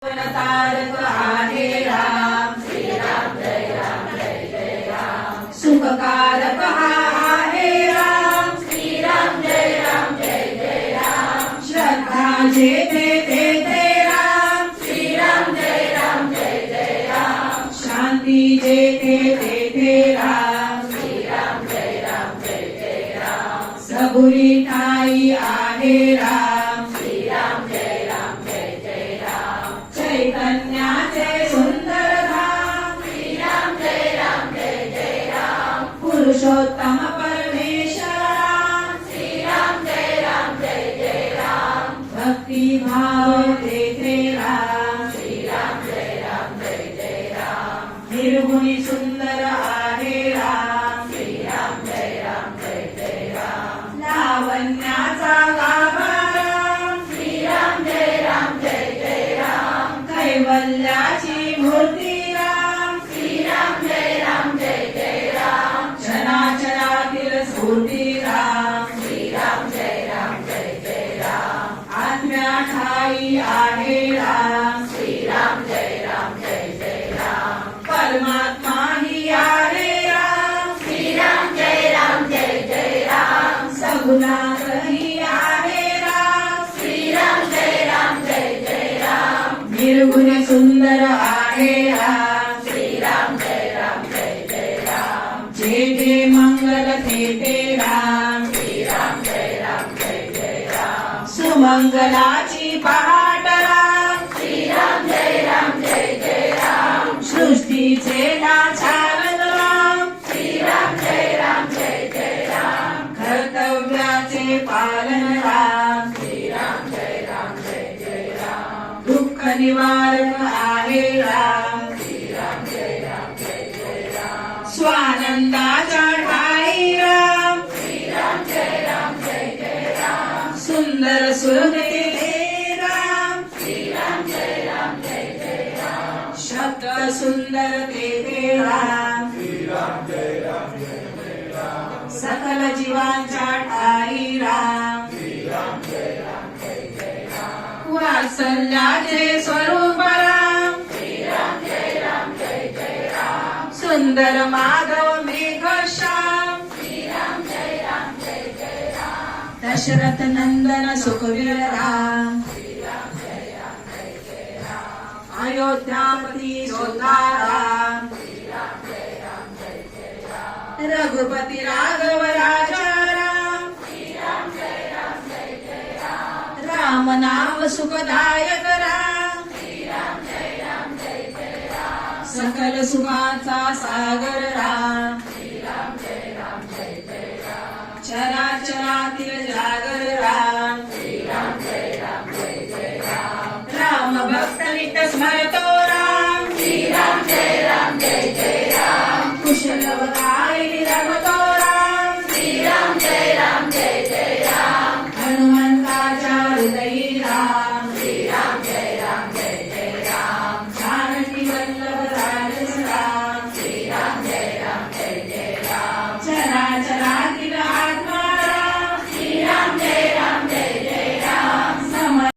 तारक आहे राम, श्रीराम जय राम जय जय राम. सुखकारक हा आहे राम, श्रीराम जय राम जय जय राम. श्रद्धा जेथे तेथे राम, श्रीराम जय राम जय जय राम. शांती जेथे तेथे राम, श्रीराम जय राम जय जय राम. सबुरी ठाई आहे राम, श्रीराम जय राम जय जय राम. चैतन्याचे सुंदर धाम, श्रीराम जय राम जय जय राम. पुरुषोत्तम परमेश्वर राम, श्रीराम जय राम जय जय राम. भक्ती भाव तेथे राम, श्रीराम जय राम जय जय राम. निर्गुणी सुंदर आहे राम, श्रीराम जय राम जय जय राम. लावण्याचा गाभा राम, श्रीराम जय राम जय जय राम. कैवल्याची मूर्ती राम, श्रीराम जय राम जय जय राम. चराचरातील स्फूर्ती राम, श्रीराम जय राम जय जय राम. आत्म्या ठाई आहे राम, श्रीराम जय राम जय जय राम. परमात्मा ही आहे राम, श्रीराम जय राम जय जय राम. सगुणात ही आहे राम, श्रीराम जय राम जय जय राम. निर्गुण सुंदर आहे राम, श्रीराम जय राम जय जय राम. जेथे मंगल तेथे राम, श्रीराम जय राम जय जय राम. सुमंगलाची पहाट राम, श्रीराम जय राम जय जय राम. सृष्टीचे नाचारण राम, श्रीराम जय राम जय जय राम. कर्तव्याचे पालन राम, श्रीराम जय राम जय जय राम. दुःख निवारक आहे राम, श्रीराम जय राम जय जय राम. स्वानंदाच्या ठाई राम, श्रीराम जय राम जय जय राम. सुंदर सुर तेथे राम, श्रीराम जय राम जय जय राम. शब्द सुंदर तेथे राम, श्रीराम जय राम जय जय राम. सकल जीवांच्या ठाई राम, श्रीराम जय राम जय जय राम. वात्सल्याचे स्वरूप राम, श्रीराम जय राम जय जय राम. सुंदर माधव मेघ श्याम, श्रीराम जय राम जय जय राम. दशरथ नंदन सुखवीर राम. श्रीराम जय राम जय जय राम. अयोध्यापती जोधा राम, श्रीराम जय राम जय जय राम. रघुपती राघव राजा राम. श्रीराम जय राम जय जय राम. राम नाम सुखदायक राम, श्रीराम जय राम जय जय राम. सकल सुखाचा सागर राम.